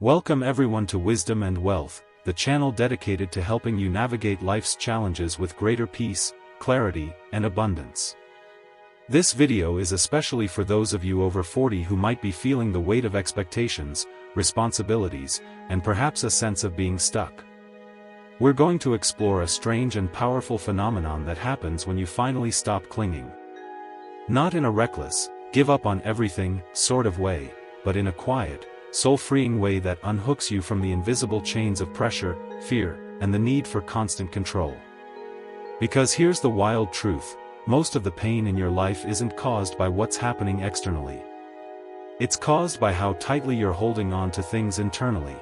Welcome everyone to Wisdom and Wealth, the channel dedicated to helping you navigate life's challenges with greater peace, clarity, and abundance. This video is especially for those of you over 40 who might be feeling the weight of expectations, responsibilities, and perhaps a sense of being stuck. We're going to explore a strange and powerful phenomenon that happens when you finally stop clinging. Not in a reckless, give up on everything sort of way, but in a quiet, soul-freeing way that unhooks you from the invisible chains of pressure, fear, and the need for constant control. Because here's the wild truth, most of the pain in your life isn't caused by what's happening externally. It's caused by how tightly you're holding on to things internally.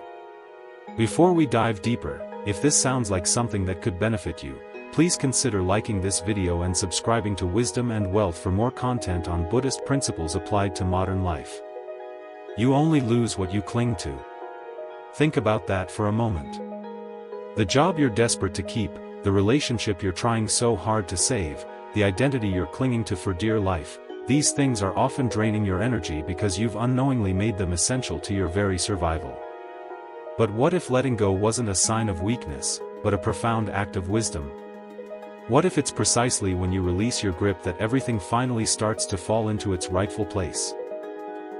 Before we dive deeper, if this sounds like something that could benefit you, please consider liking this video and subscribing to Wisdom and Wealth for more content on Buddhist principles applied to modern life. You only lose what you cling to. Think about that for a moment. The job you're desperate to keep, the relationship you're trying so hard to save, the identity you're clinging to for dear life, these things are often draining your energy because you've unknowingly made them essential to your very survival. But what if letting go wasn't a sign of weakness, but a profound act of wisdom? What if it's precisely when you release your grip that everything finally starts to fall into its rightful place?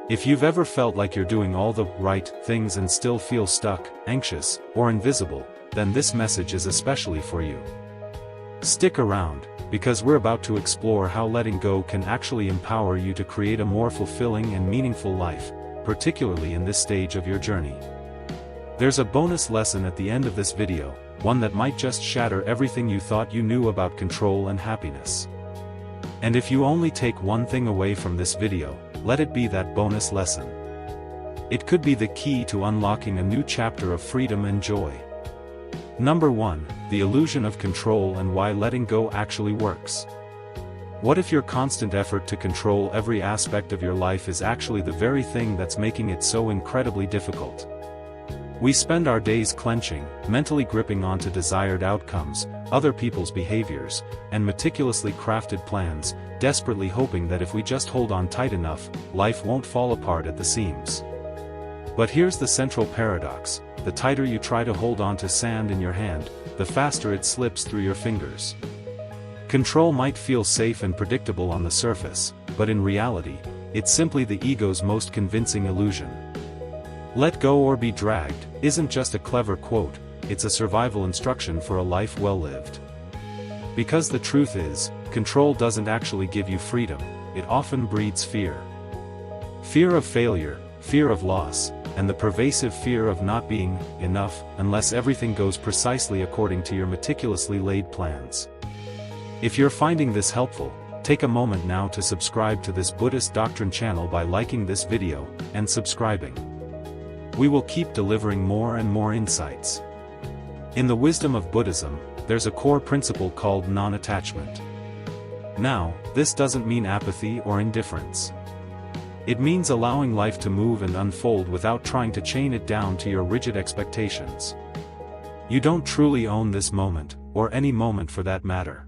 If you've ever felt like you're doing all the right things and still feel stuck, anxious, or invisible, then this message is especially for you. Stick around, because we're about to explore how letting go can actually empower you to create a more fulfilling and meaningful life, particularly in this stage of your journey. There's a bonus lesson at the end of this video, one that might just shatter everything you thought you knew about control and happiness. And if you only take one thing away from this video, let it be that bonus lesson. It could be the key to unlocking a new chapter of freedom and joy. Number 1, the illusion of control and why letting go actually works. What if your constant effort to control every aspect of your life is actually the very thing that's making it so incredibly difficult? We spend our days clenching, mentally gripping onto desired outcomes, other people's behaviors, and meticulously crafted plans, desperately hoping that if we just hold on tight enough, life won't fall apart at the seams. But here's the central paradox: the tighter you try to hold on to sand in your hand, the faster it slips through your fingers. Control might feel safe and predictable on the surface, but in reality, it's simply the ego's most convincing illusion. Let go or be dragged isn't just a clever quote, it's a survival instruction for a life well lived. Because the truth is, control doesn't actually give you freedom, it often breeds fear. Fear of failure, fear of loss, and the pervasive fear of not being enough unless everything goes precisely according to your meticulously laid plans. If you're finding this helpful, take a moment now to subscribe to this Buddhist doctrine channel by liking this video and subscribing. We will keep delivering more and more insights. In the wisdom of Buddhism, there's a core principle called non-attachment. Now, this doesn't mean apathy or indifference. It means allowing life to move and unfold without trying to chain it down to your rigid expectations. You don't truly own this moment, or any moment for that matter.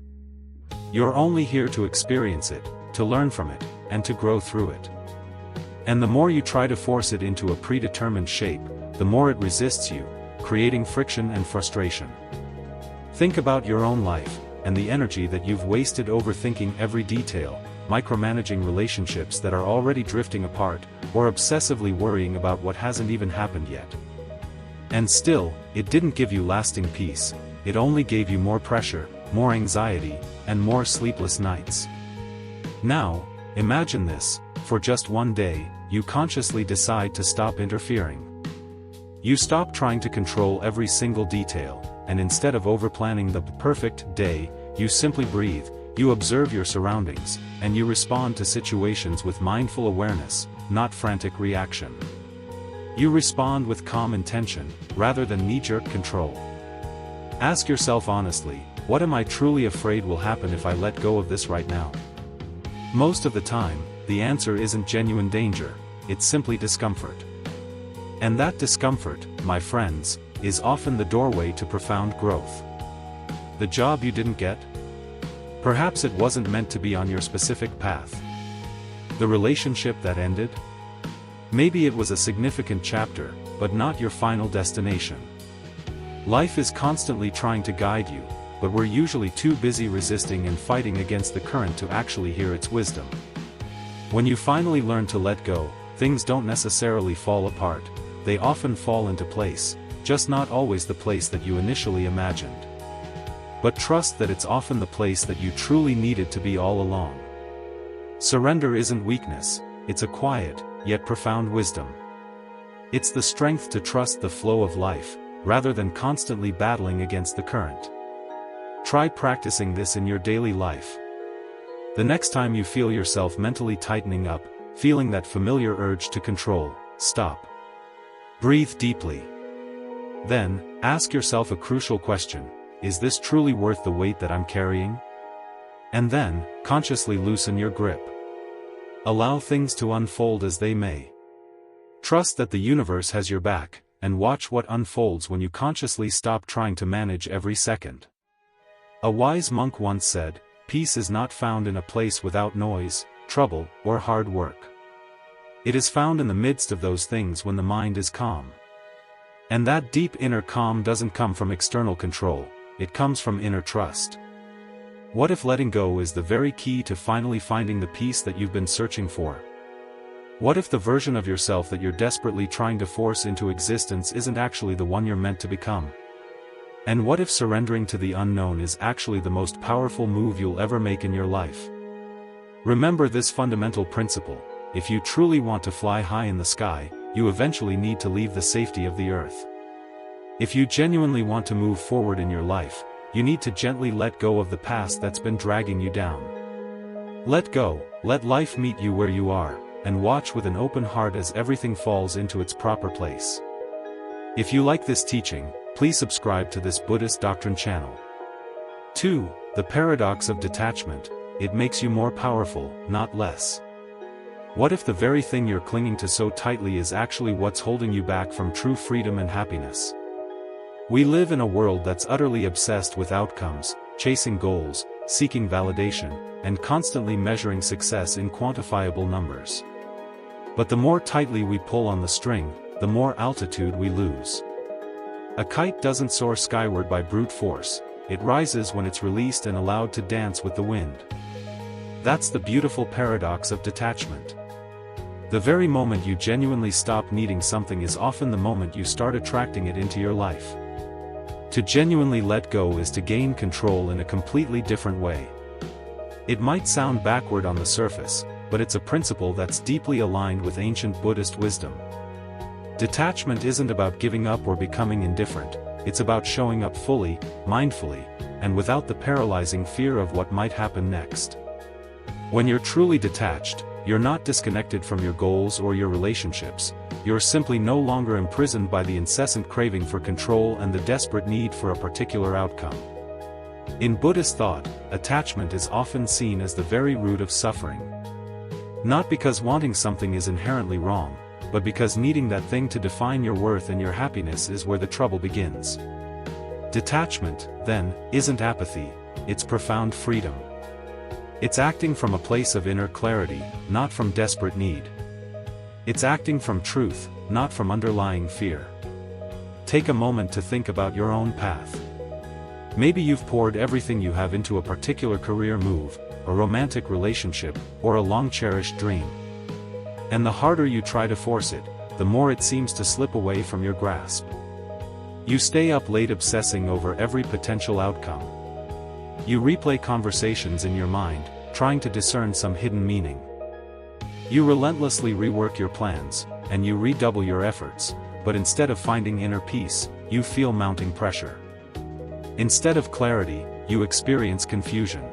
You're only here to experience it, to learn from it, and to grow through it. And the more you try to force it into a predetermined shape, the more it resists you, creating friction and frustration. Think about your own life, and the energy that you've wasted overthinking every detail, micromanaging relationships that are already drifting apart, or obsessively worrying about what hasn't even happened yet. And still, it didn't give you lasting peace, it only gave you more pressure, more anxiety, and more sleepless nights. Now, imagine this. For just one day, you consciously decide to stop interfering. You stop trying to control every single detail, and instead of overplanning the perfect day, you simply breathe, you observe your surroundings, and you respond to situations with mindful awareness, not frantic reaction. You respond with calm intention, rather than knee-jerk control. Ask yourself honestly, what am I truly afraid will happen if I let go of this right now? Most of the time, the answer isn't genuine danger, it's simply discomfort. And that discomfort, my friends, is often the doorway to profound growth. The job you didn't get? Perhaps it wasn't meant to be on your specific path. The relationship that ended? Maybe it was a significant chapter, but not your final destination. Life is constantly trying to guide you, but we're usually too busy resisting and fighting against the current to actually hear its wisdom. When you finally learn to let go, things don't necessarily fall apart, they often fall into place, just not always the place that you initially imagined. But trust that it's often the place that you truly needed to be all along. Surrender isn't weakness, it's a quiet, yet profound wisdom. It's the strength to trust the flow of life, rather than constantly battling against the current. Try practicing this in your daily life. The next time you feel yourself mentally tightening up, feeling that familiar urge to control, stop. Breathe deeply. Then, ask yourself a crucial question: is this truly worth the weight that I'm carrying? And then, consciously loosen your grip. Allow things to unfold as they may. Trust that the universe has your back, and watch what unfolds when you consciously stop trying to manage every second. A wise monk once said, "Peace is not found in a place without noise, trouble, or hard work. It is found in the midst of those things when the mind is calm." And that deep inner calm doesn't come from external control, it comes from inner trust. What if letting go is the very key to finally finding the peace that you've been searching for? What if the version of yourself that you're desperately trying to force into existence isn't actually the one you're meant to become? And what if surrendering to the unknown is actually the most powerful move you'll ever make in your life? Remember this fundamental principle: if you truly want to fly high in the sky, you eventually need to leave the safety of the earth. If you genuinely want to move forward in your life, you need to gently let go of the past that's been dragging you down. Let go, let life meet you where you are, and watch with an open heart as everything falls into its proper place. If you like this teaching, please subscribe to this Buddhist doctrine channel. 2. The paradox of detachment: it makes you more powerful, not less. What if the very thing you're clinging to so tightly is actually what's holding you back from true freedom and happiness? We live in a world that's utterly obsessed with outcomes, chasing goals, seeking validation, and constantly measuring success in quantifiable numbers. But the more tightly we pull on the string, the more altitude we lose. A kite doesn't soar skyward by brute force, it rises when it's released and allowed to dance with the wind. That's the beautiful paradox of detachment. The very moment you genuinely stop needing something is often the moment you start attracting it into your life. To genuinely let go is to gain control in a completely different way. It might sound backward on the surface, but it's a principle that's deeply aligned with ancient Buddhist wisdom. Detachment isn't about giving up or becoming indifferent, it's about showing up fully, mindfully, and without the paralyzing fear of what might happen next. When you're truly detached, you're not disconnected from your goals or your relationships, you're simply no longer imprisoned by the incessant craving for control and the desperate need for a particular outcome. In Buddhist thought, attachment is often seen as the very root of suffering. Not because wanting something is inherently wrong, but because needing that thing to define your worth and your happiness is where the trouble begins. Detachment, then, isn't apathy, it's profound freedom. It's acting from a place of inner clarity, not from desperate need. It's acting from truth, not from underlying fear. Take a moment to think about your own path. Maybe you've poured everything you have into a particular career move, a romantic relationship, or a long-cherished dream. And the harder you try to force it, the more it seems to slip away from your grasp. You stay up late obsessing over every potential outcome. You replay conversations in your mind, trying to discern some hidden meaning. You relentlessly rework your plans, and you redouble your efforts, but instead of finding inner peace, you feel mounting pressure. Instead of clarity, you experience confusion.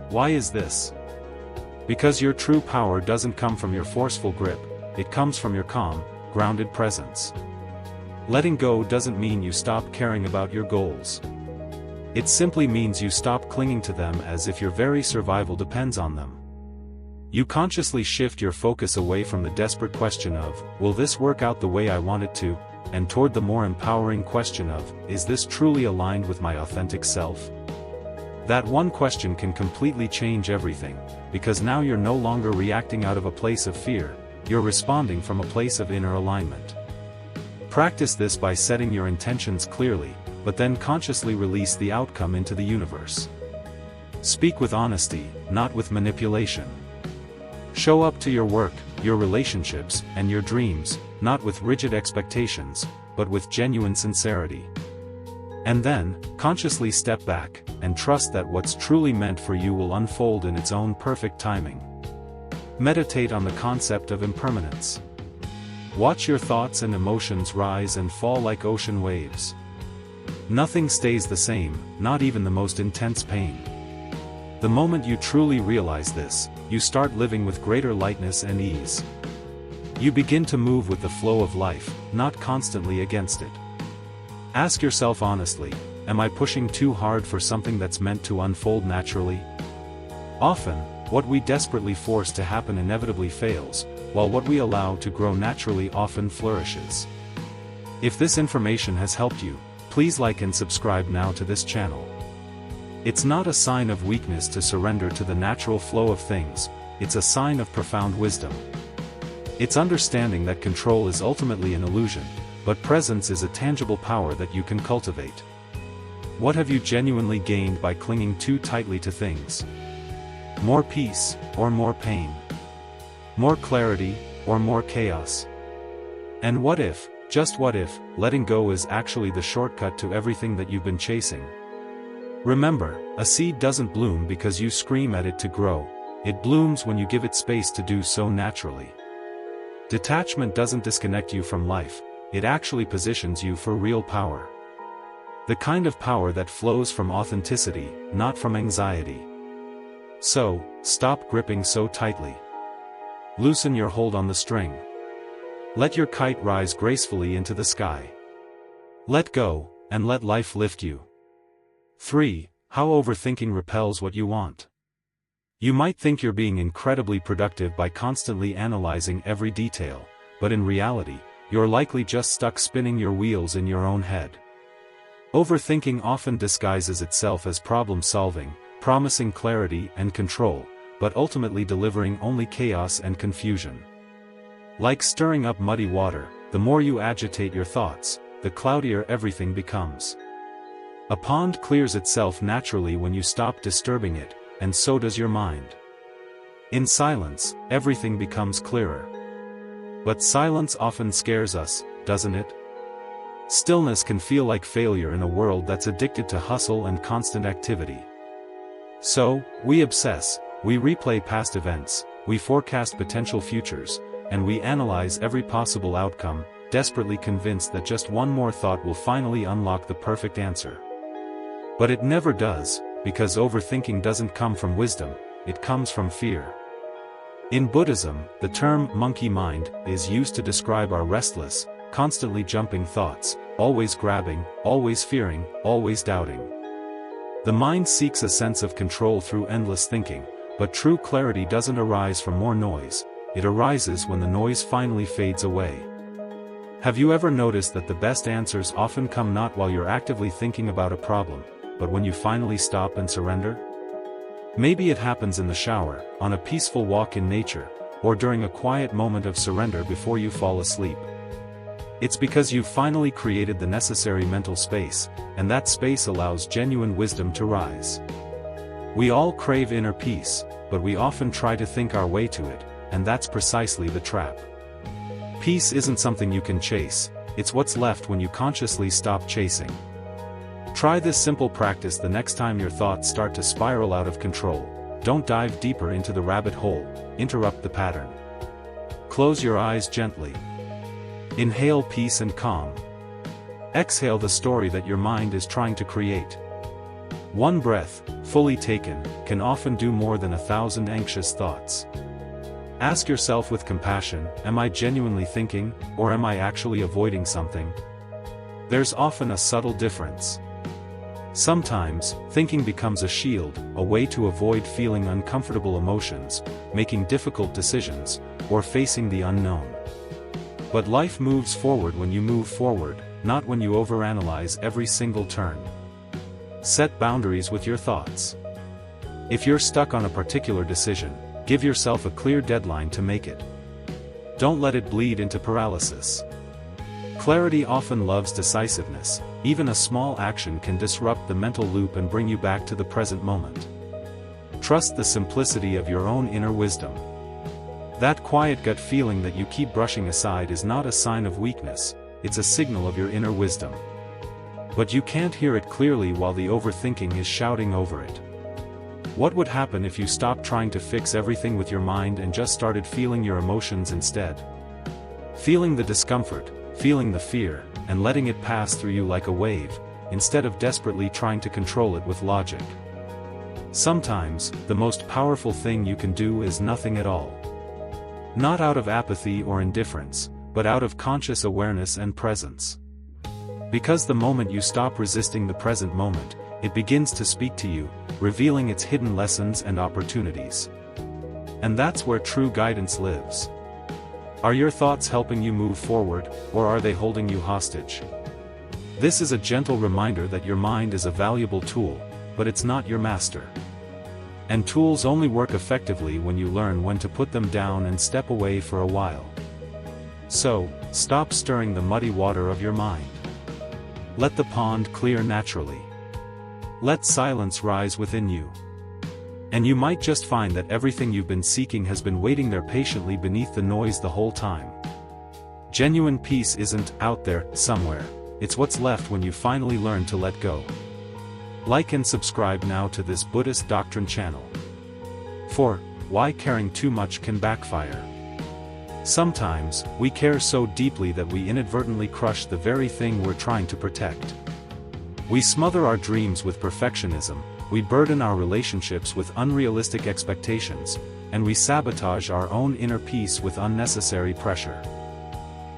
Why is this? Because your true power doesn't come from your forceful grip, it comes from your calm, grounded presence. Letting go doesn't mean you stop caring about your goals. It simply means you stop clinging to them as if your very survival depends on them. You consciously shift your focus away from the desperate question of, will this work out the way I want it to, and toward the more empowering question of, is this truly aligned with my authentic self? That one question can completely change everything, because now you're no longer reacting out of a place of fear, you're responding from a place of inner alignment. Practice this by setting your intentions clearly, but then consciously release the outcome into the universe. Speak with honesty, not with manipulation. Show up to your work, your relationships, and your dreams, not with rigid expectations, but with genuine sincerity. And then, consciously step back, and trust that what's truly meant for you will unfold in its own perfect timing. Meditate on the concept of impermanence. Watch your thoughts and emotions rise and fall like ocean waves. Nothing stays the same, not even the most intense pain. The moment you truly realize this, you start living with greater lightness and ease. You begin to move with the flow of life, not constantly against it. Ask yourself honestly, am I pushing too hard for something that's meant to unfold naturally? Often, what we desperately force to happen inevitably fails, while what we allow to grow naturally often flourishes. If this information has helped you, please like and subscribe now to this channel. It's not a sign of weakness to surrender to the natural flow of things, it's a sign of profound wisdom. It's understanding that control is ultimately an illusion, but presence is a tangible power that you can cultivate. What have you genuinely gained by clinging too tightly to things? More peace, or more pain? More clarity, or more chaos? And what if, just what if, letting go is actually the shortcut to everything that you've been chasing? Remember, a seed doesn't bloom because you scream at it to grow, it blooms when you give it space to do so naturally. Detachment doesn't disconnect you from life, it actually positions you for real power. The kind of power that flows from authenticity, not from anxiety. So, stop gripping so tightly. Loosen your hold on the string. Let your kite rise gracefully into the sky. Let go, and let life lift you. 3. How overthinking repels what you want. You might think you're being incredibly productive by constantly analyzing every detail, but in reality, you're likely just stuck spinning your wheels in your own head. Overthinking often disguises itself as problem-solving, promising clarity and control, but ultimately delivering only chaos and confusion. Like stirring up muddy water, the more you agitate your thoughts, the cloudier everything becomes. A pond clears itself naturally when you stop disturbing it, and so does your mind. In silence, everything becomes clearer. But silence often scares us, doesn't it? Stillness can feel like failure in a world that's addicted to hustle and constant activity. So, we obsess, we replay past events, we forecast potential futures, and we analyze every possible outcome, desperately convinced that just one more thought will finally unlock the perfect answer. But it never does, because overthinking doesn't come from wisdom, it comes from fear. In Buddhism, the term monkey mind is used to describe our restless, constantly jumping thoughts, always grabbing, always fearing, always doubting. The mind seeks a sense of control through endless thinking, but true clarity doesn't arise from more noise, it arises when the noise finally fades away. Have you ever noticed that the best answers often come not while you're actively thinking about a problem, but when you finally stop and surrender? Maybe it happens in the shower, on a peaceful walk in nature, or during a quiet moment of surrender before you fall asleep. It's because you've finally created the necessary mental space, and that space allows genuine wisdom to rise. We all crave inner peace, but we often try to think our way to it, and that's precisely the trap. Peace isn't something you can chase, it's what's left when you consciously stop chasing. Try this simple practice the next time your thoughts start to spiral out of control. Don't dive deeper into the rabbit hole, interrupt the pattern. Close your eyes gently. Inhale peace and calm. Exhale the story that your mind is trying to create. One breath, fully taken, can often do more than 1,000 anxious thoughts. Ask yourself with compassion, am I genuinely thinking, or am I actually avoiding something? There's often a subtle difference. Sometimes, thinking becomes a shield, a way to avoid feeling uncomfortable emotions, making difficult decisions, or facing the unknown. But life moves forward when you move forward, not when you overanalyze every single turn. Set boundaries with your thoughts. If you're stuck on a particular decision, give yourself a clear deadline to make it. Don't let it bleed into paralysis. Clarity often loves decisiveness. Even a small action can disrupt the mental loop and bring you back to the present moment. Trust the simplicity of your own inner wisdom. That quiet gut feeling that you keep brushing aside is not a sign of weakness, it's a signal of your inner wisdom. But you can't hear it clearly while the overthinking is shouting over it. What would happen if you stopped trying to fix everything with your mind and just started feeling your emotions instead? Feeling the discomfort, feeling the fear, and letting it pass through you like a wave, instead of desperately trying to control it with logic. Sometimes, the most powerful thing you can do is nothing at all. Not out of apathy or indifference, but out of conscious awareness and presence. Because the moment you stop resisting the present moment, it begins to speak to you, revealing its hidden lessons and opportunities. And that's where true guidance lives. Are your thoughts helping you move forward, or are they holding you hostage? This is a gentle reminder that your mind is a valuable tool, but it's not your master. And tools only work effectively when you learn when to put them down and step away for a while. So, stop stirring the muddy water of your mind. Let the pond clear naturally. Let silence rise within you. And you might just find that everything you've been seeking has been waiting there patiently beneath the noise the whole time. Genuine peace isn't out there somewhere, it's what's left when you finally learn to let go. Like and subscribe now to this Buddhist doctrine channel. 4. Why caring too much can backfire. Sometimes, we care so deeply that we inadvertently crush the very thing we're trying to protect. We smother our dreams with perfectionism, we burden our relationships with unrealistic expectations, and we sabotage our own inner peace with unnecessary pressure.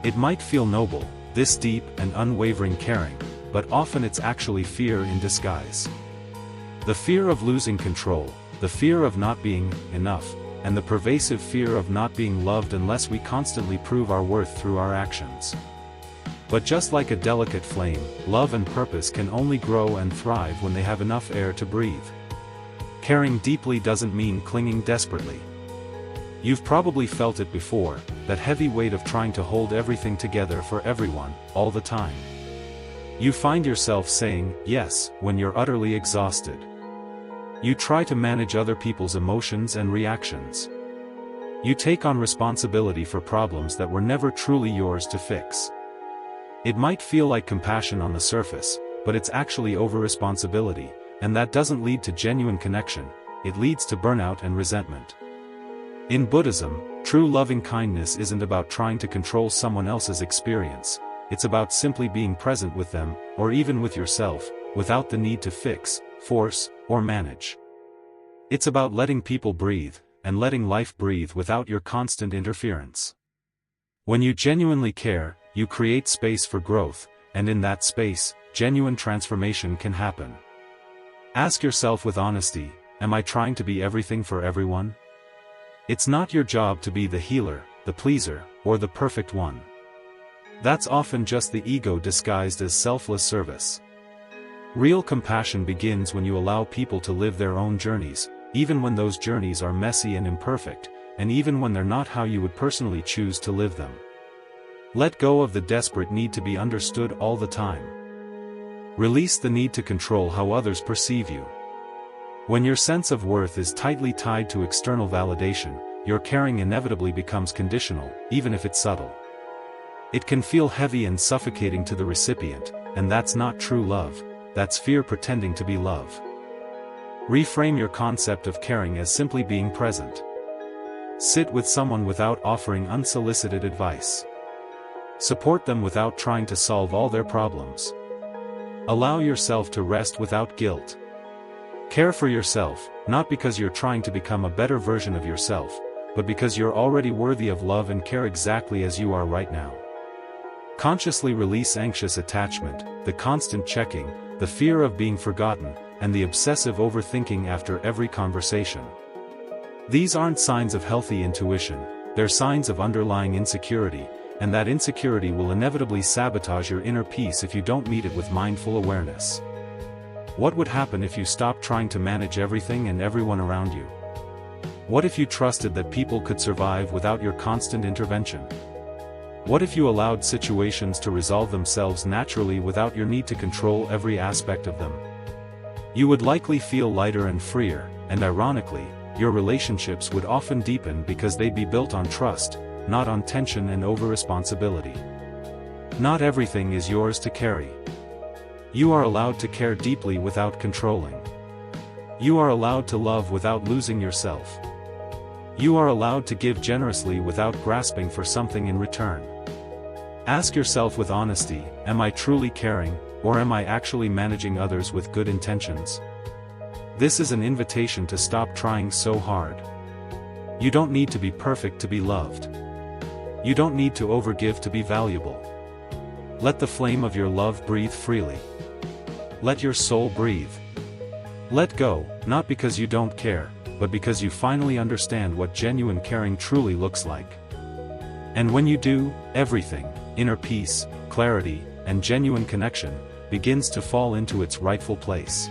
It might feel noble, this deep and unwavering caring, but often it's actually fear in disguise. The fear of losing control, the fear of not being enough, and the pervasive fear of not being loved unless we constantly prove our worth through our actions. But just like a delicate flame, love and purpose can only grow and thrive when they have enough air to breathe. Caring deeply doesn't mean clinging desperately. You've probably felt it before, that heavy weight of trying to hold everything together for everyone, all the time. You find yourself saying yes when you're utterly exhausted. You try to manage other people's emotions and reactions. You take on responsibility for problems that were never truly yours to fix. It might feel like compassion on the surface, but it's actually over-responsibility, and that doesn't lead to genuine connection, it leads to burnout and resentment. In Buddhism, true loving kindness isn't about trying to control someone else's experience. It's about simply being present with them, or even with yourself, without the need to fix, force, or manage. It's about letting people breathe, and letting life breathe without your constant interference. When you genuinely care, you create space for growth, and in that space, genuine transformation can happen. Ask yourself with honesty, am I trying to be everything for everyone? It's not your job to be the healer, the pleaser, or the perfect one. That's often just the ego disguised as selfless service. Real compassion begins when you allow people to live their own journeys, even when those journeys are messy and imperfect, and even when they're not how you would personally choose to live them. Let go of the desperate need to be understood all the time. Release the need to control how others perceive you. When your sense of worth is tightly tied to external validation, your caring inevitably becomes conditional, even if it's subtle. It can feel heavy and suffocating to the recipient, and that's not true love, that's fear pretending to be love. Reframe your concept of caring as simply being present. Sit with someone without offering unsolicited advice. Support them without trying to solve all their problems. Allow yourself to rest without guilt. Care for yourself, not because you're trying to become a better version of yourself, but because you're already worthy of love and care exactly as you are right now. Consciously release anxious attachment, the constant checking, the fear of being forgotten, and the obsessive overthinking after every conversation. These aren't signs of healthy intuition, they're signs of underlying insecurity, and that insecurity will inevitably sabotage your inner peace if you don't meet it with mindful awareness. What would happen if you stopped trying to manage everything and everyone around you? What if you trusted that people could survive without your constant intervention? What if you allowed situations to resolve themselves naturally without your need to control every aspect of them? You would likely feel lighter and freer, and ironically, your relationships would often deepen because they'd be built on trust, not on tension and over-responsibility. Not everything is yours to carry. You are allowed to care deeply without controlling. You are allowed to love without losing yourself. You are allowed to give generously without grasping for something in return. Ask yourself with honesty, am I truly caring, or am I actually managing others with good intentions? This is an invitation to stop trying so hard. You don't need to be perfect to be loved. You don't need to overgive to be valuable. Let the flame of your love breathe freely. Let your soul breathe. Let go, not because you don't care, but because you finally understand what genuine caring truly looks like. And when you do, everything, inner peace, clarity, and genuine connection, begins to fall into its rightful place.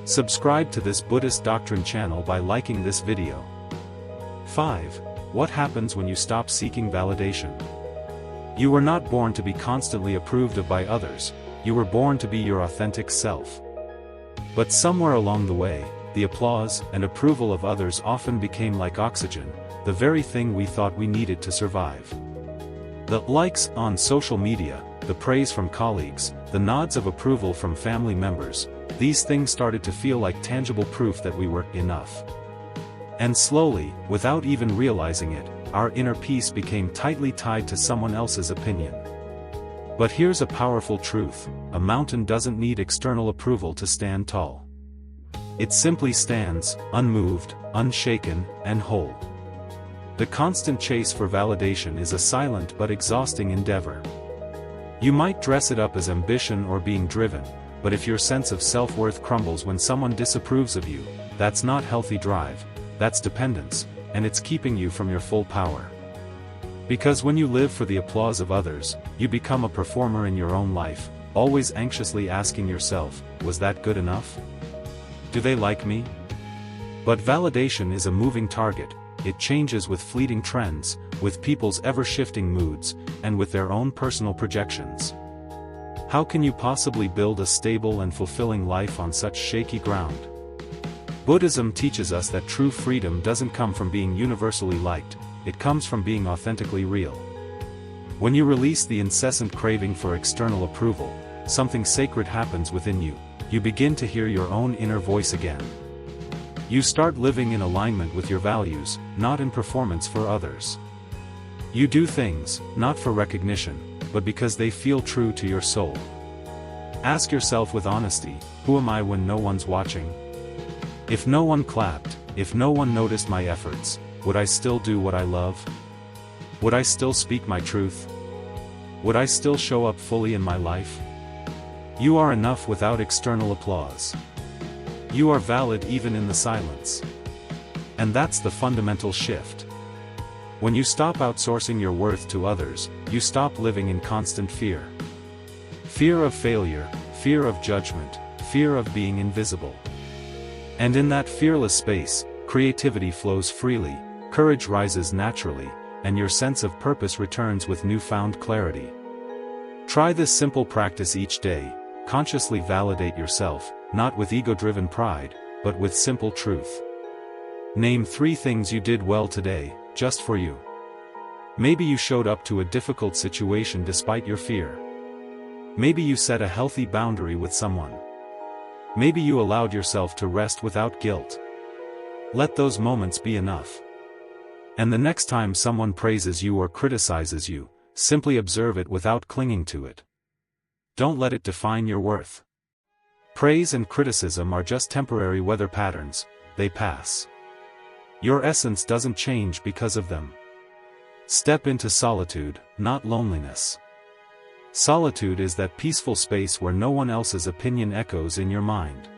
Subscribe to this Buddhist doctrine channel by liking this video. 5. What happens when you stop seeking validation? You were not born to be constantly approved of by others, you were born to be your authentic self. But somewhere along the way, the applause and approval of others often became like oxygen, the very thing we thought we needed to survive. The likes on social media, the praise from colleagues, the nods of approval from family members, these things started to feel like tangible proof that we were enough. And slowly, without even realizing it, our inner peace became tightly tied to someone else's opinion. But here's a powerful truth: a mountain doesn't need external approval to stand tall. It simply stands, unmoved, unshaken, and whole. The constant chase for validation is a silent but exhausting endeavor. You might dress it up as ambition or being driven, but if your sense of self-worth crumbles when someone disapproves of you, that's not healthy drive, that's dependence, and it's keeping you from your full power. Because when you live for the applause of others, you become a performer in your own life, always anxiously asking yourself, was that good enough? Do they like me? But validation is a moving target. It changes with fleeting trends, with people's ever-shifting moods, and with their own personal projections. How can you possibly build a stable and fulfilling life on such shaky ground? Buddhism teaches us that true freedom doesn't come from being universally liked, it comes from being authentically real. When you release the incessant craving for external approval, something sacred happens within you. You begin to hear your own inner voice again. You start living in alignment with your values, not in performance for others. You do things, not for recognition, but because they feel true to your soul. Ask yourself with honesty, who am I when no one's watching? If no one clapped, if no one noticed my efforts, would I still do what I love? Would I still speak my truth? Would I still show up fully in my life? You are enough without external applause. You are valid even in the silence. And that's the fundamental shift. When you stop outsourcing your worth to others, you stop living in constant fear. Fear of failure, fear of judgment, fear of being invisible. And in that fearless space, creativity flows freely, courage rises naturally, and your sense of purpose returns with newfound clarity. Try this simple practice each day. Consciously validate yourself, not with ego-driven pride, but with simple truth. Name 3 things you did well today, just for you. Maybe you showed up to a difficult situation despite your fear. Maybe you set a healthy boundary with someone. Maybe you allowed yourself to rest without guilt. Let those moments be enough. And the next time someone praises you or criticizes you, simply observe it without clinging to it. Don't let it define your worth. Praise and criticism are just temporary weather patterns, they pass. Your essence doesn't change because of them. Step into solitude, not loneliness. Solitude is that peaceful space where no one else's opinion echoes in your mind.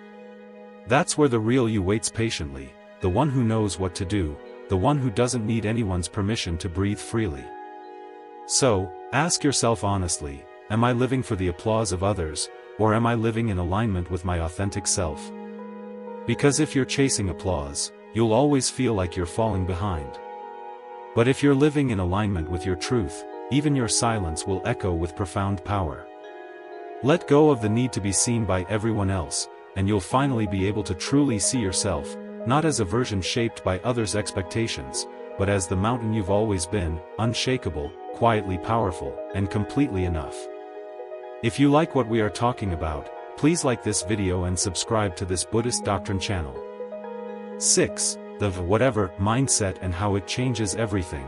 That's where the real you waits patiently, the one who knows what to do, the one who doesn't need anyone's permission to breathe freely. So, ask yourself honestly, am I living for the applause of others, or am I living in alignment with my authentic self? Because if you're chasing applause, you'll always feel like you're falling behind. But if you're living in alignment with your truth, even your silence will echo with profound power. Let go of the need to be seen by everyone else, and you'll finally be able to truly see yourself, not as a version shaped by others' expectations, but as the mountain you've always been, unshakable, quietly powerful, and completely enough. If you like what we are talking about, please like this video and subscribe to this Buddhist doctrine channel. 6. The whatever mindset and how it changes everything.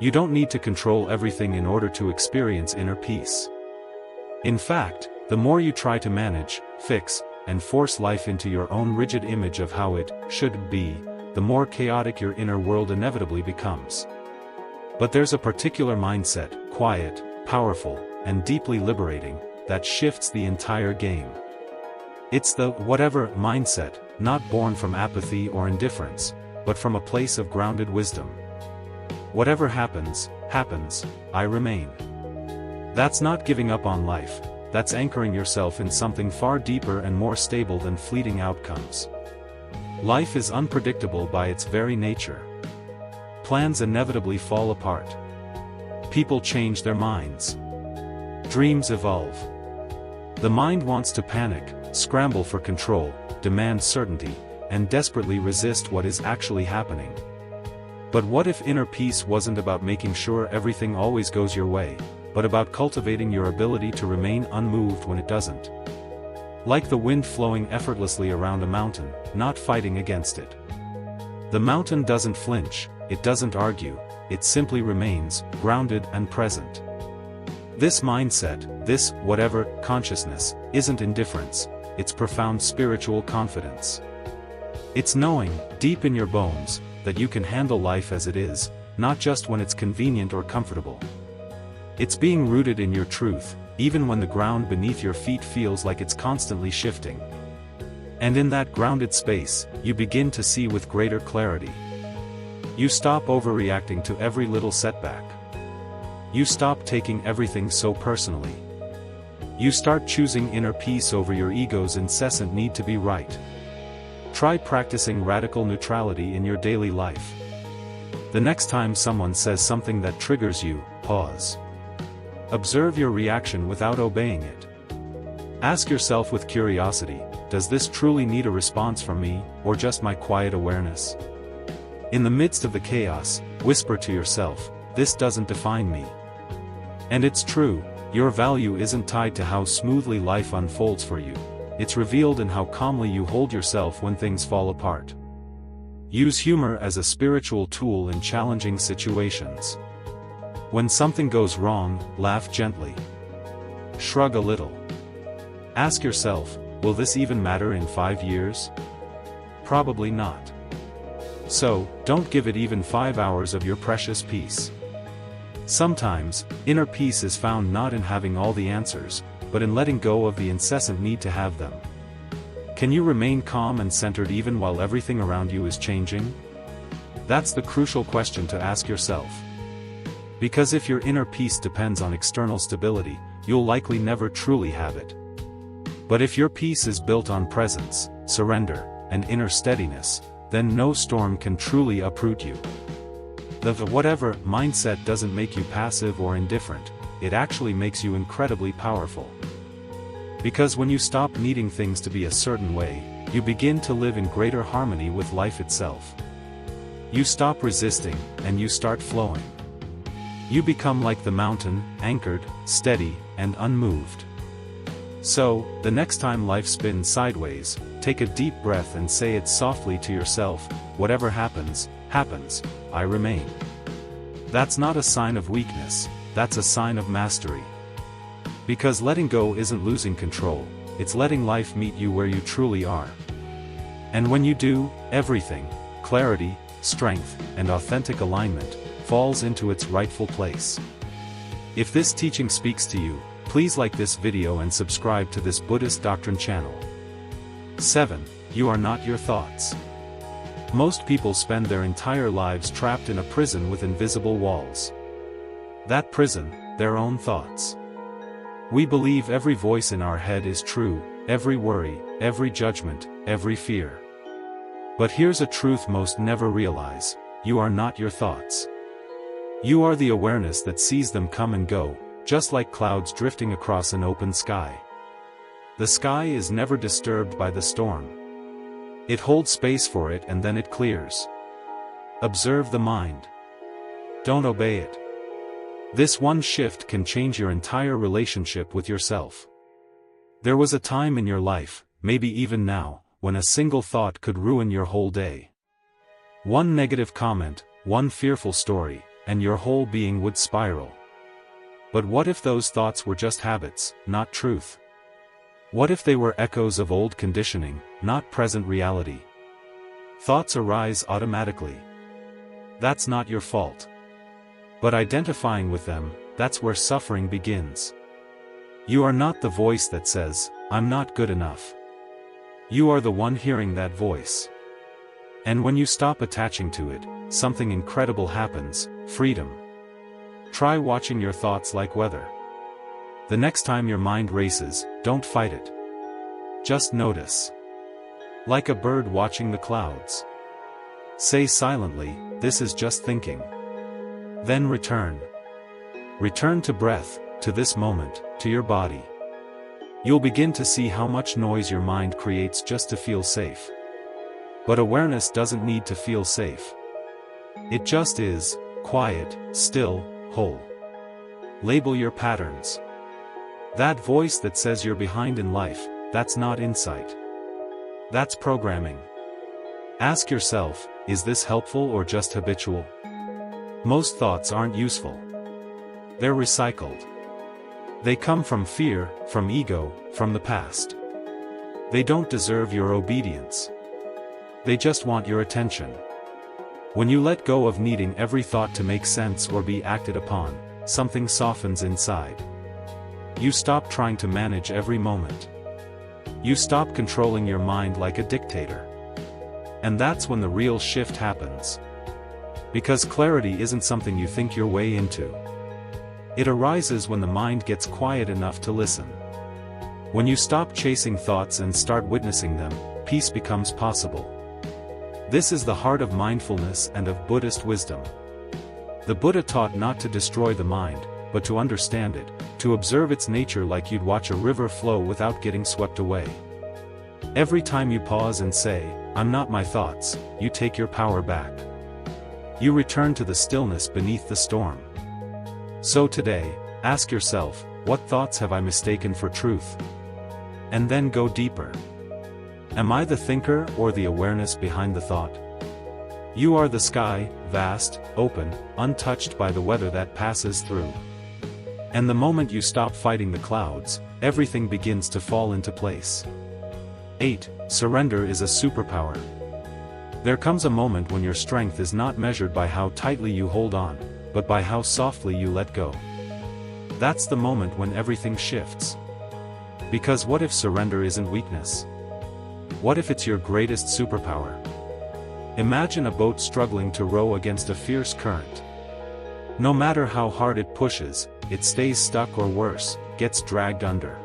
You don't need to control everything in order to experience inner peace. In fact, the more you try to manage, fix, and force life into your own rigid image of how it should be, the more chaotic your inner world inevitably becomes. But there's a particular mindset, quiet, powerful, and deeply liberating, that shifts the entire game. It's the whatever mindset, not born from apathy or indifference, but from a place of grounded wisdom. Whatever happens, happens, I remain. That's not giving up on life, that's anchoring yourself in something far deeper and more stable than fleeting outcomes. Life is unpredictable by its very nature. Plans inevitably fall apart. People change their minds. Dreams evolve. The mind wants to panic, scramble for control, demand certainty, and desperately resist what is actually happening. But what if inner peace wasn't about making sure everything always goes your way, but about cultivating your ability to remain unmoved when it doesn't? Like the wind flowing effortlessly around a mountain, not fighting against it. The mountain doesn't flinch, it doesn't argue, it simply remains, grounded and present. This mindset, this whatever consciousness, isn't indifference, it's profound spiritual confidence. It's knowing, deep in your bones, that you can handle life as it is, not just when it's convenient or comfortable. It's being rooted in your truth, even when the ground beneath your feet feels like it's constantly shifting. And in that grounded space, you begin to see with greater clarity. You stop overreacting to every little setback. You stop taking everything so personally. You start choosing inner peace over your ego's incessant need to be right. Try practicing radical neutrality in your daily life. The next time someone says something that triggers you, pause. Observe your reaction without obeying it. Ask yourself with curiosity, does this truly need a response from me, or just my quiet awareness? In the midst of the chaos, whisper to yourself, this doesn't define me. And it's true, your value isn't tied to how smoothly life unfolds for you. It's revealed in how calmly you hold yourself when things fall apart. Use humor as a spiritual tool in challenging situations. When something goes wrong, laugh gently. Shrug a little. Ask yourself, will this even matter in 5 years? Probably not. So, don't give it even 5 hours of your precious peace. Sometimes, inner peace is found not in having all the answers, but in letting go of the incessant need to have them. Can you remain calm and centered even while everything around you is changing? That's the crucial question to ask yourself. Because if your inner peace depends on external stability, you'll likely never truly have it. But if your peace is built on presence, surrender, and inner steadiness, then no storm can truly uproot you. The whatever mindset doesn't make you passive or indifferent, it actually makes you incredibly powerful. Because when you stop needing things to be a certain way, you begin to live in greater harmony with life itself. You stop resisting, and you start flowing. You become like the mountain, anchored, steady, and unmoved. So, the next time life spins sideways, take a deep breath and say it softly to yourself, whatever happens, happens, I remain. That's not a sign of weakness, that's a sign of mastery. Because letting go isn't losing control, it's letting life meet you where you truly are. And when you do, everything, clarity, strength, and authentic alignment, falls into its rightful place. If this teaching speaks to you, please like this video and subscribe to this Buddhist doctrine channel. 7. You are not your thoughts. Most people spend their entire lives trapped in a prison with invisible walls. That prison, their own thoughts. We believe every voice in our head is true, every worry, every judgment, every fear. But here's a truth most never realize: you are not your thoughts. You are the awareness that sees them come and go, just like clouds drifting across an open sky. The sky is never disturbed by the storm. It holds space for it and then it clears. Observe the mind. Don't obey it. This one shift can change your entire relationship with yourself. There was a time in your life, maybe even now, when a single thought could ruin your whole day. One negative comment, one fearful story, and your whole being would spiral. But what if those thoughts were just habits, not truth? What if they were echoes of old conditioning, not present reality? Thoughts arise automatically. That's not your fault. But identifying with them, that's where suffering begins. You are not the voice that says, "I'm not good enough." You are the one hearing that voice. And when you stop attaching to it, something incredible happens: freedom. Try watching your thoughts like weather. The next time your mind races, don't fight it. Just notice. Like a bird watching the clouds. Say silently, "This is just thinking." Then return. Return to breath, to this moment, to your body. You'll begin to see how much noise your mind creates just to feel safe. But awareness doesn't need to feel safe. It just is, quiet, still, whole. Label your patterns. That voice that says you're behind in life, that's not insight. That's programming. Ask yourself, is this helpful or just habitual? Most thoughts aren't useful. They're recycled. They come from fear, from ego, from the past. They don't deserve your obedience. They just want your attention. When you let go of needing every thought to make sense or be acted upon, something softens inside. You stop trying to manage every moment. You stop controlling your mind like a dictator. And that's when the real shift happens. Because clarity isn't something you think your way into. It arises when the mind gets quiet enough to listen. When you stop chasing thoughts and start witnessing them, peace becomes possible. This is the heart of mindfulness and of Buddhist wisdom. The Buddha taught not to destroy the mind, but to understand it, to observe its nature like you'd watch a river flow without getting swept away. Every time you pause and say, "I'm not my thoughts," you take your power back. You return to the stillness beneath the storm. So today, ask yourself, what thoughts have I mistaken for truth? And then go deeper. Am I the thinker or the awareness behind the thought? You are the sky, vast, open, untouched by the weather that passes through. And the moment you stop fighting the clouds, everything begins to fall into place. 8. Surrender is a superpower. There comes a moment when your strength is not measured by how tightly you hold on, but by how softly you let go. That's the moment when everything shifts. Because what if surrender isn't weakness? What if it's your greatest superpower? Imagine a boat struggling to row against a fierce current. No matter how hard it pushes, it stays stuck or worse, gets dragged under.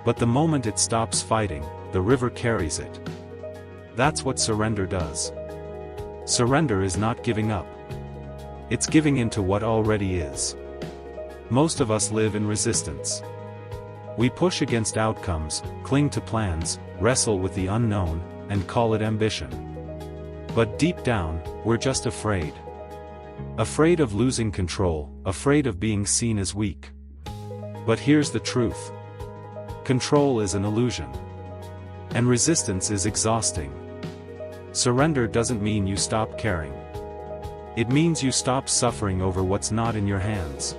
But the moment it stops fighting, the river carries it. That's what surrender does. Surrender is not giving up. It's giving in to what already is. Most of us live in resistance. We push against outcomes, cling to plans, wrestle with the unknown, and call it ambition. But deep down, we're just afraid. Afraid of losing control, afraid of being seen as weak. But here's the truth. Control is an illusion. And resistance is exhausting. Surrender doesn't mean you stop caring. It means you stop suffering over what's not in your hands.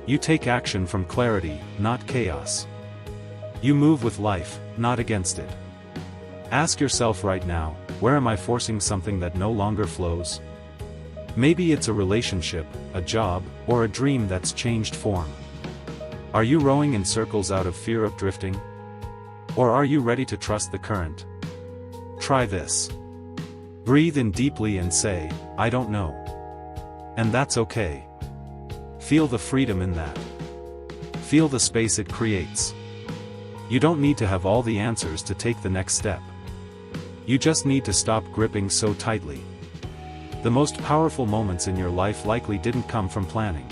You take action from clarity, not chaos. You move with life, not against it. Ask yourself right now, where am I forcing something that no longer flows? Maybe it's a relationship, a job, or a dream that's changed form. Are you rowing in circles out of fear of drifting? Or are you ready to trust the current? Try this. Breathe in deeply and say, "I don't know." And that's okay. Feel the freedom in that. Feel the space it creates. You don't need to have all the answers to take the next step. You just need to stop gripping so tightly. The most powerful moments in your life likely didn't come from planning.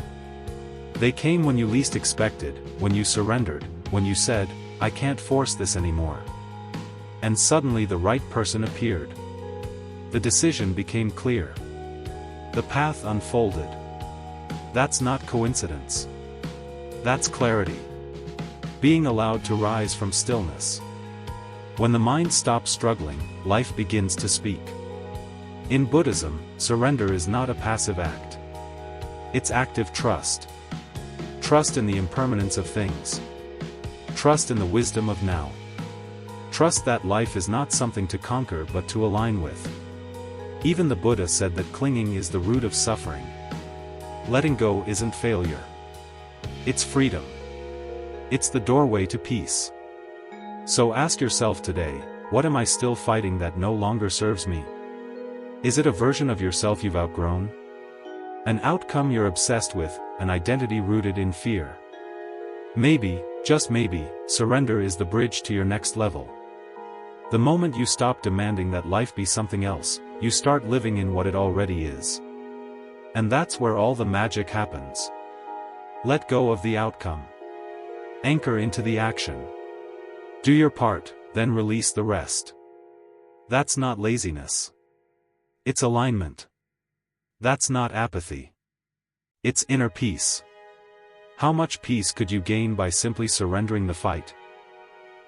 They came when you least expected, when you surrendered, when you said, "I can't force this anymore." And suddenly the right person appeared. The decision became clear. The path unfolded. That's not coincidence. That's clarity. Being allowed to rise from stillness. When the mind stops struggling, life begins to speak. In Buddhism, surrender is not a passive act. It's active trust. Trust in the impermanence of things. Trust in the wisdom of now. Trust that life is not something to conquer but to align with. Even the Buddha said that clinging is the root of suffering. Letting go isn't failure. It's freedom. It's the doorway to peace. So ask yourself today, what am I still fighting that no longer serves me? Is it a version of yourself you've outgrown? An outcome you're obsessed with, an identity rooted in fear? Maybe, just maybe, surrender is the bridge to your next level. The moment you stop demanding that life be something else, you start living in what it already is. And that's where all the magic happens. Let go of the outcome. Anchor into the action. Do your part, then release the rest. That's not laziness. It's alignment. That's not apathy. It's inner peace. How much peace could you gain by simply surrendering the fight?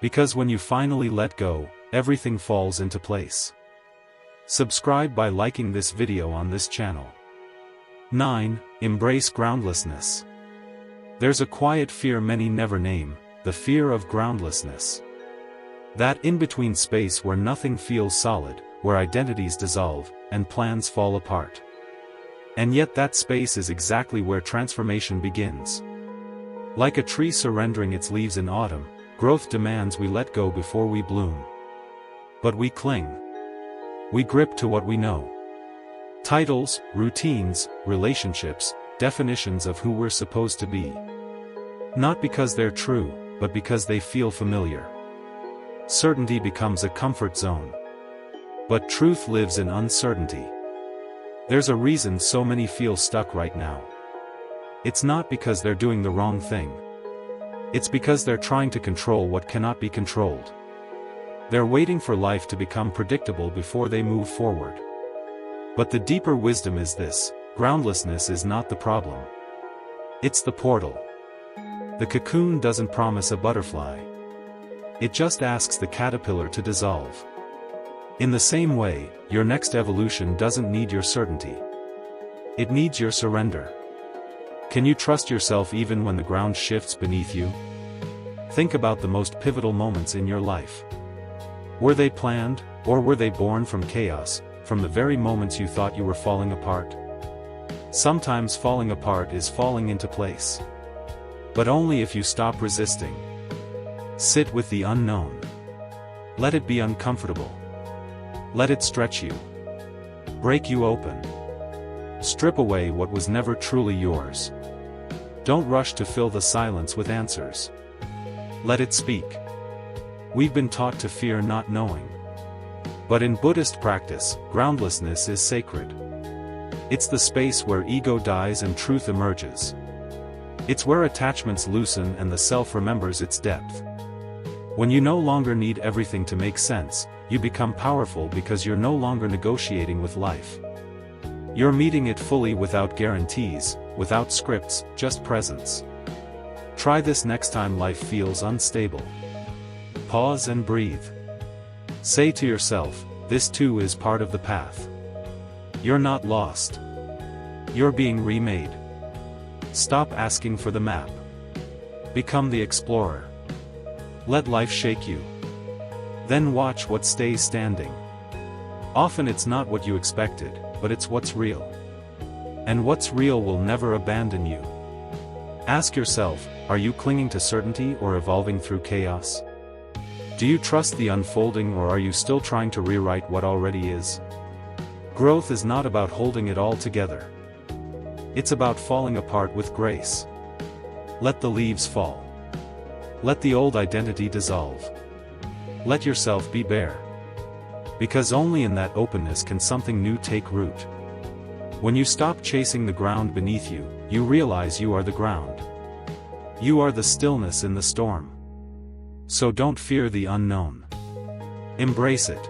Because when you finally let go, everything falls into place. Subscribe by liking this video on this channel. 9. Embrace groundlessness. There's a quiet fear many never name, the fear of groundlessness. That in-between space where nothing feels solid, where identities dissolve, and plans fall apart. And yet that space is exactly where transformation begins. Like a tree surrendering its leaves in autumn, growth demands we let go before we bloom. But we cling. We grip to what we know. Titles, routines, relationships, definitions of who we're supposed to be. Not because they're true, but because they feel familiar. Certainty becomes a comfort zone. But truth lives in uncertainty. There's a reason so many feel stuck right now. It's not because they're doing the wrong thing. It's because they're trying to control what cannot be controlled. They're waiting for life to become predictable before they move forward. But the deeper wisdom is this: groundlessness is not the problem. It's the portal. The cocoon doesn't promise a butterfly. It just asks the caterpillar to dissolve. In the same way, your next evolution doesn't need your certainty. It needs your surrender. Can you trust yourself even when the ground shifts beneath you? Think about the most pivotal moments in your life. Were they planned, or were they born from chaos, from the very moments you thought you were falling apart? Sometimes falling apart is falling into place. But only if you stop resisting. Sit with the unknown. Let it be uncomfortable. Let it stretch you. Break you open. Strip away what was never truly yours. Don't rush to fill the silence with answers. Let it speak. We've been taught to fear not knowing. But in Buddhist practice, groundlessness is sacred. It's the space where ego dies and truth emerges. It's where attachments loosen and the self remembers its depth. When you no longer need everything to make sense, you become powerful because you're no longer negotiating with life. You're meeting it fully without guarantees, without scripts, just presence. Try this next time life feels unstable. Pause and breathe. Say to yourself, this too is part of the path. You're not lost. You're being remade. Stop asking for the map. Become the explorer. Let life shake you. Then watch what stays standing. Often it's not what you expected, but it's what's real. And what's real will never abandon you. Ask yourself, are you clinging to certainty or evolving through chaos? Do you trust the unfolding or are you still trying to rewrite what already is? Growth is not about holding it all together. It's about falling apart with grace. Let the leaves fall. Let the old identity dissolve. Let yourself be bare. Because only in that openness can something new take root. When you stop chasing the ground beneath you, you realize you are the ground. You are the stillness in the storm. So don't fear the unknown. Embrace it.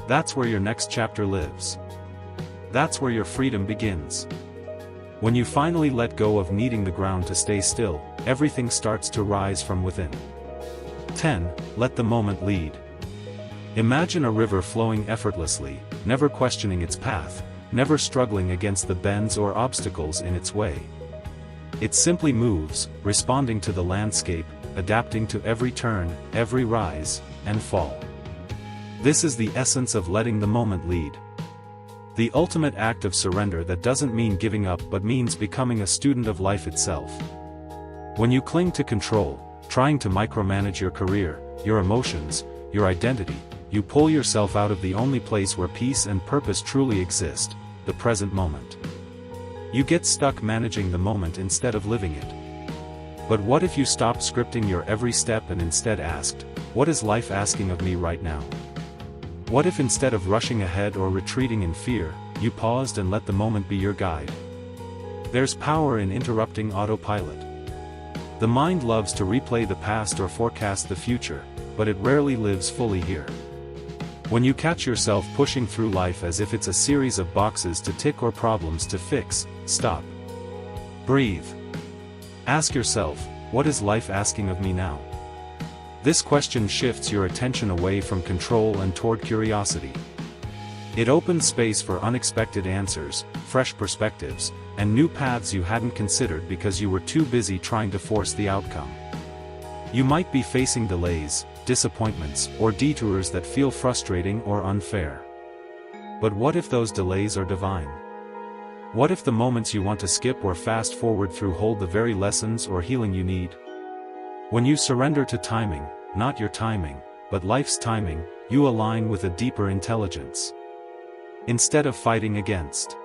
That's where your next chapter lives. That's where your freedom begins. When you finally let go of needing the ground to stay still, everything starts to rise from within. 10. Let the moment lead. Imagine a river flowing effortlessly, never questioning its path, never struggling against the bends or obstacles in its way. It simply moves, responding to the landscape, adapting to every turn, every rise, and fall. This is the essence of letting the moment lead. The ultimate act of surrender that doesn't mean giving up but means becoming a student of life itself. When you cling to control, trying to micromanage your career, your emotions, your identity, you pull yourself out of the only place where peace and purpose truly exist, the present moment. You get stuck managing the moment instead of living it. But what if you stopped scripting your every step and instead asked, what is life asking of me right now? What if instead of rushing ahead or retreating in fear, you paused and let the moment be your guide? There's power in interrupting autopilot. The mind loves to replay the past or forecast the future, but it rarely lives fully here. When you catch yourself pushing through life as if it's a series of boxes to tick or problems to fix, stop. Breathe. Ask yourself, what is life asking of me now? This question shifts your attention away from control and toward curiosity. It opens space for unexpected answers, fresh perspectives, and new paths you hadn't considered because you were too busy trying to force the outcome. You might be facing delays, disappointments, or detours that feel frustrating or unfair. But what if those delays are divine? What if the moments you want to skip or fast forward through hold the very lessons or healing you need? When you surrender to timing, not your timing, but life's timing, you align with a deeper intelligence. Instead of fighting against